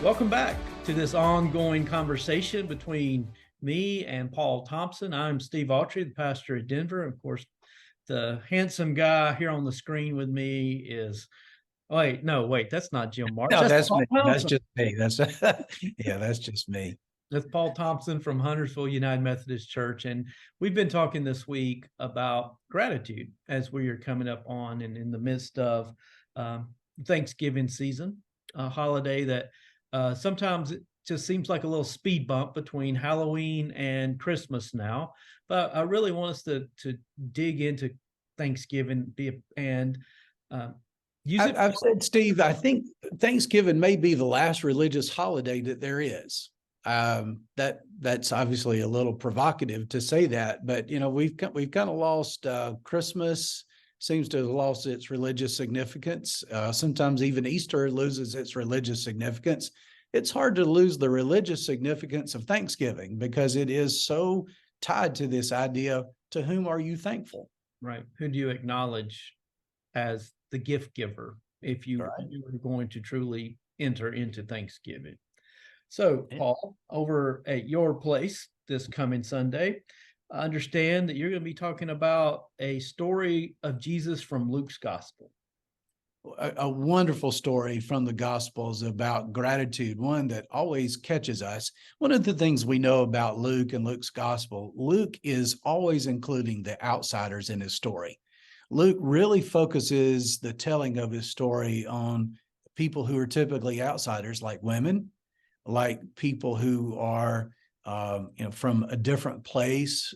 Welcome back to this ongoing conversation between me and Paul Thompson. I'm Steve Autrey, the pastor at Denver. Of course, the handsome guy here on the screen with me is, wait, that's not Jim March. No, That's that's Paul me. That's Thompson. just me. That's yeah, that's just me. That's Paul Thompson from Huntersville United Methodist Church. And we've been talking this week about gratitude as we are coming up on and in the midst of Thanksgiving season, a holiday that sometimes it just seems like a little speed bump between Halloween and Christmas now. But I really want us to dig into Thanksgiving and uh, use it. I've said, Steve, I think Thanksgiving may be the last religious holiday that there is. That's obviously a little provocative to say that, but we've kind of lost Christmas. Seems to have lost its religious significance. Sometimes even Easter loses its religious significance. It's hard to lose the religious significance of Thanksgiving because it is so tied to this idea, to whom are you thankful? Right. Who do you acknowledge as the gift giver if you, Right. you were going to truly enter into Thanksgiving? So, Paul, over at your place this coming Sunday, I understand that you're going to be talking about a story of Jesus from Luke's gospel. A wonderful story from the Gospels about gratitude, one that always catches us. One of the things we know about Luke and Luke's Gospel, Luke is always including the outsiders in his story. Luke really focuses the telling of his story on people who are typically outsiders, like women, like people who are from a different place.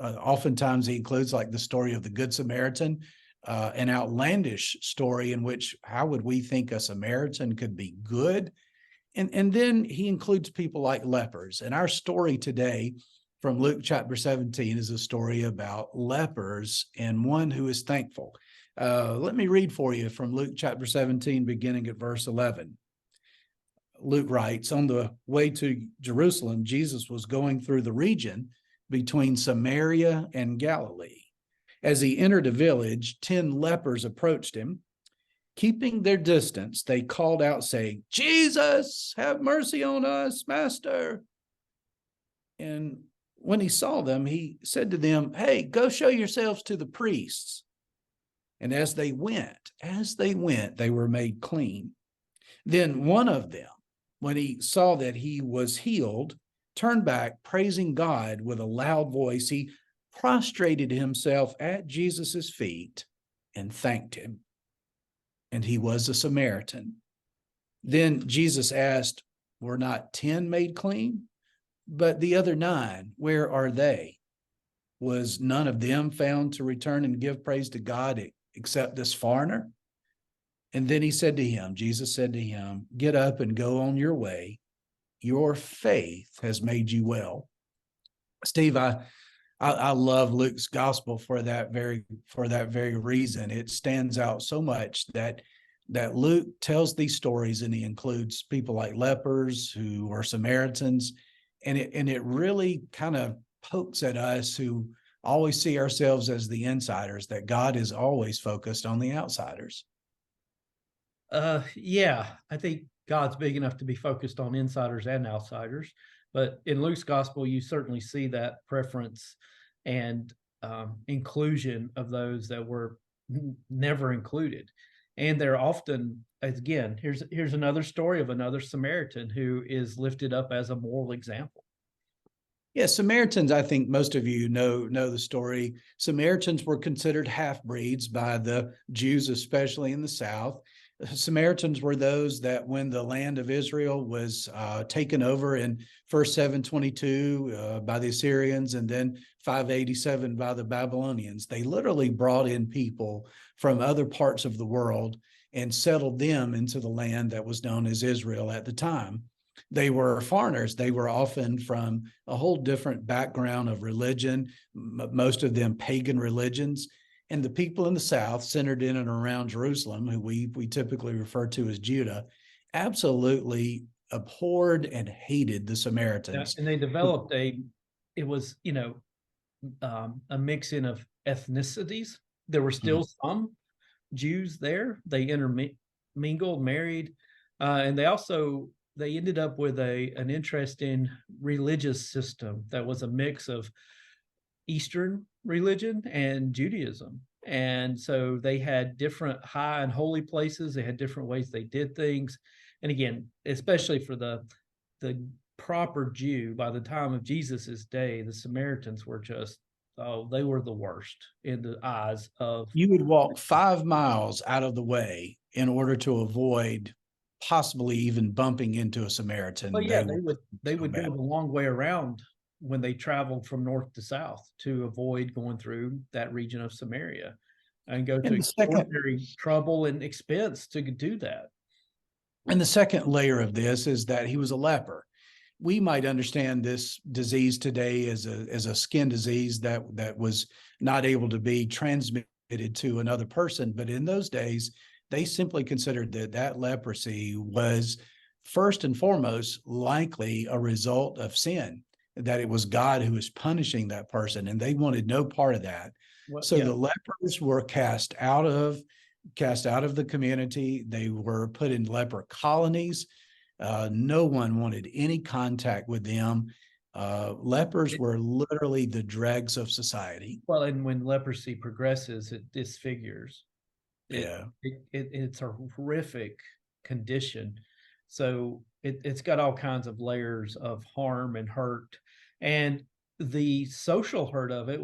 Oftentimes he includes like the story of the Good Samaritan, an outlandish story in which how would we think a Samaritan could be good? And then he includes people like lepers. And our story today from Luke chapter 17 is a story about lepers and one who is thankful. Let me read for you from Luke chapter 17, beginning at verse 11. Luke writes, on the way to Jerusalem, Jesus was going through the region between Samaria and Galilee. As he entered a village, 10 lepers approached him. Keeping their distance, they called out, saying, Jesus, have mercy on us, Master. And when he saw them, he said to them, hey, go show yourselves to the priests. And as they went, they were made clean. Then one of them, when he saw that he was healed, turned back, praising God with a loud voice. He prostrated himself at Jesus's feet and thanked him. And he was a Samaritan. Then Jesus asked, were not 10 made clean? But the other 9, where are they? Was none of them found to return and give praise to God except this foreigner? And then Jesus said to him, get up and go on your way. Your faith has made you well. Steve, I love Luke's gospel for that very reason. It stands out so much that Luke tells these stories, and he includes people like lepers who are Samaritans, and it really kind of pokes at us who always see ourselves as the insiders, that God is always focused on the outsiders. Yeah, I think God's big enough to be focused on insiders and outsiders. But in Luke's gospel, you certainly see that preference and inclusion of those that were never included. And they're often, again, here's another story of another Samaritan who is lifted up as a moral example. Yeah, Samaritans, I think most of you know the story. Samaritans were considered half-breeds by the Jews, especially in the South. Samaritans were those that when the land of Israel was taken over in first 722 by the Assyrians and then 587 by the Babylonians, they literally brought in people from other parts of the world and settled them into the land that was known as Israel at the time. They were foreigners. They were often from a whole different background of religion, most of them pagan religions. And the people in the South, centered in and around Jerusalem, who we typically refer to as Judah, absolutely abhorred and hated the Samaritans. And they developed it was, a mixing of ethnicities. There were still some Jews there. They intermingled, married, and they they ended up with an interesting religious system that was a mix of Eastern religion and Judaism. And so they had different high and holy places. They had different ways they did things. And again, especially for the proper Jew, by the time of Jesus's day, the Samaritans were just, oh, they were the worst in the eyes of. You would walk 5 miles out of the way in order to avoid possibly even bumping into a Samaritan. Well, yeah, they so would bad. go the long way around when they traveled from north to south to avoid going through that region of Samaria and go to And the second, extraordinary trouble and expense to do that. and the second layer of this is that he was a leper. We might understand this disease today as a skin disease that was not able to be transmitted to another person. But in those days, they simply considered that leprosy was first and foremost likely a result of sin, that it was God who was punishing that person, and they wanted no part of that. Well, So yeah. the lepers were cast out of the community. They were put in leper colonies. No one wanted any contact with them. Lepers were literally the dregs of society. Well, and when leprosy progresses, it disfigures. Yeah. It's a horrific condition. So it's got all kinds of layers of harm and hurt. And the social hurt of it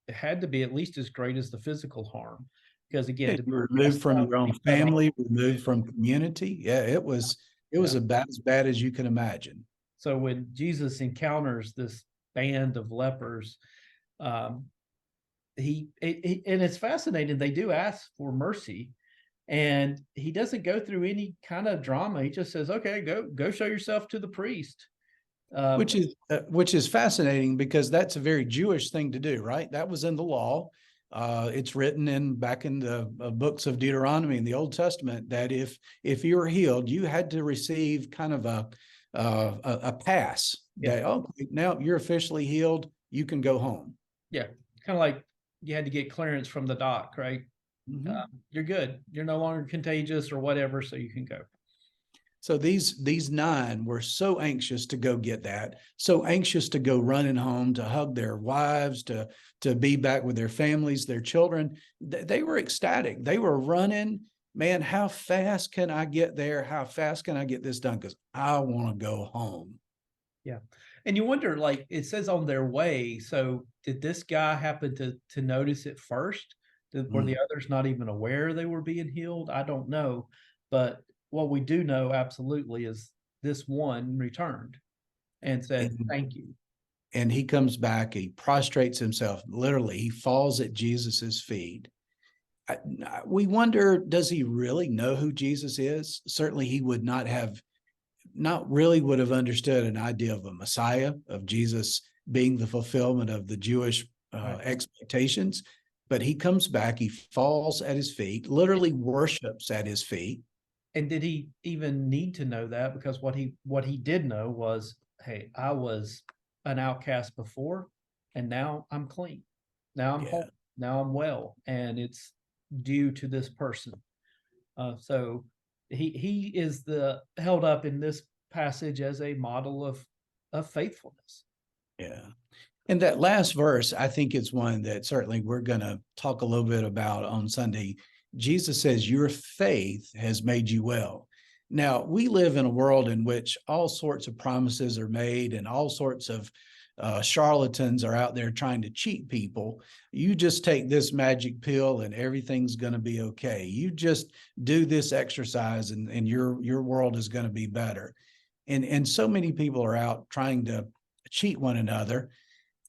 had to be at least as great as the physical harm. Because again, to be removed from your own family, removed from community. Yeah, it was about as bad as you can imagine. So when Jesus encounters this band of lepers, and it's fascinating. They do ask for mercy, and he doesn't go through any kind of drama. He just says, "Okay, go show yourself to the priest." Which is fascinating, because that's a very Jewish thing to do, right? That was in the law. It's written back in the books of Deuteronomy in the Old Testament, that if you were healed, you had to receive kind of a pass. Yeah. That, okay, now you're officially healed, you can go home. Yeah, kind of like you had to get clearance from the doc, right? Mm-hmm. You're good. You're no longer contagious or whatever, so you can go. So these 9 were so anxious to go get that, so anxious to go running home, to hug their wives, to be back with their families, their children. They were ecstatic. They were running. Man, how fast can I get there? How fast can I get this done? Because I want to go home. Yeah. And you wonder, like it says on their way. So did this guy happen to notice it first? Were the others not even aware they were being healed? I don't know. But what we do know absolutely is this one returned and said, "Thank you." And he comes back, he prostrates himself, literally, he falls at Jesus's feet. We wonder, does he really know who Jesus is? Certainly he would not would have understood an idea of a Messiah, of Jesus being the fulfillment of the Jewish expectations. But he comes back, he falls at his feet, literally worships at his feet. And did he even need to know that? Because what he did know was, hey, I was an outcast before, and now I'm clean. Now I'm whole. Now I'm well, and it's due to this person. So he is held up in this passage as a model of faithfulness. Yeah. And that last verse, I think it's one that certainly we're going to talk a little bit about on Sunday. Jesus says, your faith has made you well. Now, we live in a world in which all sorts of promises are made, and all sorts of charlatans are out there trying to cheat people. You just take this magic pill and everything's going to be okay. You just do this exercise and your world is going to be better. And so many people are out trying to cheat one another.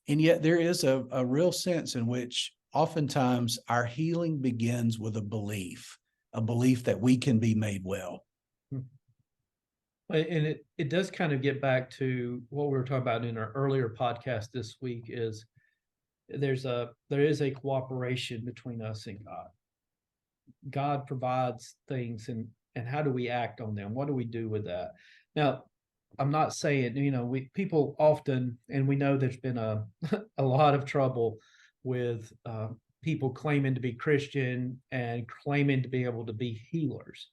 And yet there is a real sense in which oftentimes our healing begins with a belief that we can be made well. And it does kind of get back to what we were talking about in our earlier podcast this week, is there is a cooperation between us and God. God provides things, and how do we act on them? What do we do with that? Now, I'm not saying, people often, and we know there's been a lot of trouble with people claiming to be Christian and claiming to be able to be healers.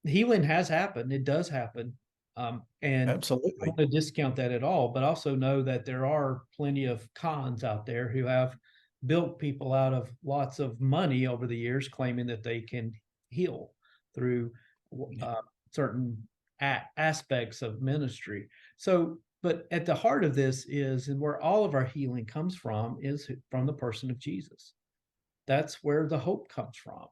Healing has happened. It does happen. And I Absolutely. don't want to discount that at all, but also know that there are plenty of cons out there who have built people out of lots of money over the years, claiming that they can heal through certain aspects of ministry. So, but at the heart of this is, and where all of our healing comes from, is from the person of Jesus. That's where the hope comes from.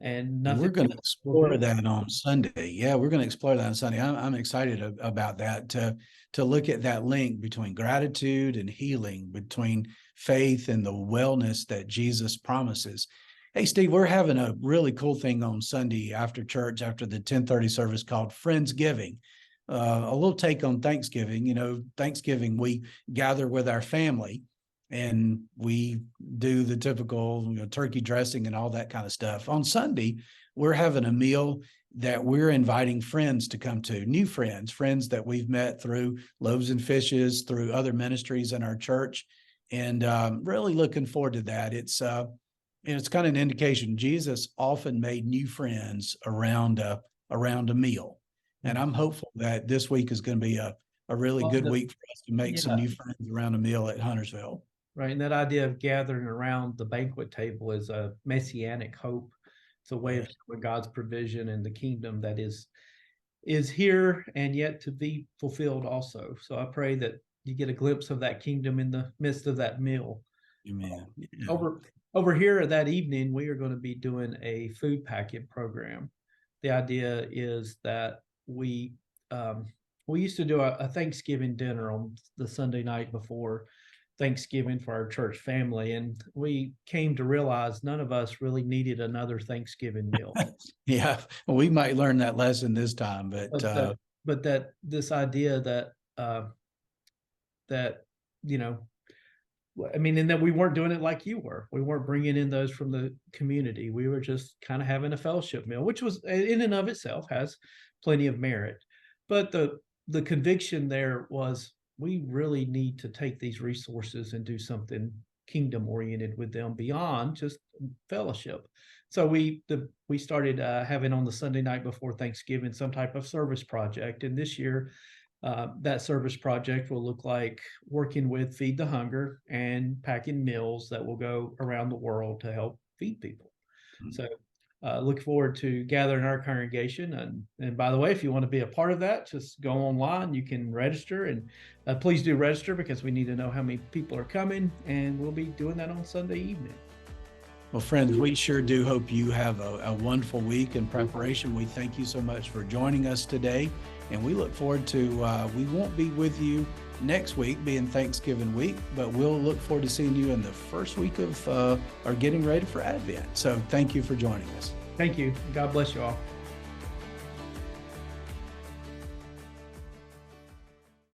And nothing. We're going to explore that on Sunday. Yeah, we're going to explore that on Sunday. I'm excited about that, to look at that link between gratitude and healing, between faith and the wellness that Jesus promises. Hey, Steve, we're having a really cool thing on Sunday after church, after the 10:30 service, called Friendsgiving. A little take on Thanksgiving. You know, Thanksgiving, we gather with our family and we do the typical, turkey dressing and all that kind of stuff. On Sunday, we're having a meal that we're inviting friends to come to, new friends that we've met through Loaves and Fishes, through other ministries in our church, and really looking forward to that. It's kind of an indication Jesus often made new friends around a meal, and I'm hopeful that this week is going to be a really good week for us to make some new friends around a meal at Huntersville. Right. And that idea of gathering around the banquet table is a messianic hope. It's a way of showing God's provision and the kingdom that is here and yet to be fulfilled also. So I pray that you get a glimpse of that kingdom in the midst of that meal. Amen. Yeah. Over here that evening, we are going to be doing a food packing program. The idea is that we used to do a Thanksgiving dinner on the Sunday night before Thanksgiving for our church family, and we came to realize none of us really needed another Thanksgiving meal. Yeah, well, we might learn that lesson this time, but that this idea that and that we weren't doing it like you were. We weren't bringing in those from the community. We were just kind of having a fellowship meal, which was in and of itself has plenty of merit. But the conviction there was, we really need to take these resources and do something kingdom oriented with them beyond just fellowship. So we started having on the Sunday night before Thanksgiving some type of service project. And this year, that service project will look like working with Feed the Hunger and packing meals that will go around the world to help feed people. Mm-hmm. So look forward to gathering our congregation. And by the way, if you want to be a part of that, just go online. You can register, and please do register, because we need to know how many people are coming, and we'll be doing that on Sunday evening. Well, friends, we sure do hope you have a wonderful week in preparation. We thank you so much for joining us today, and we look forward to, we won't be with you next week, being Thanksgiving week, but we'll look forward to seeing you in the first week of or getting ready for Advent. So thank you for joining us. Thank you. God bless you all.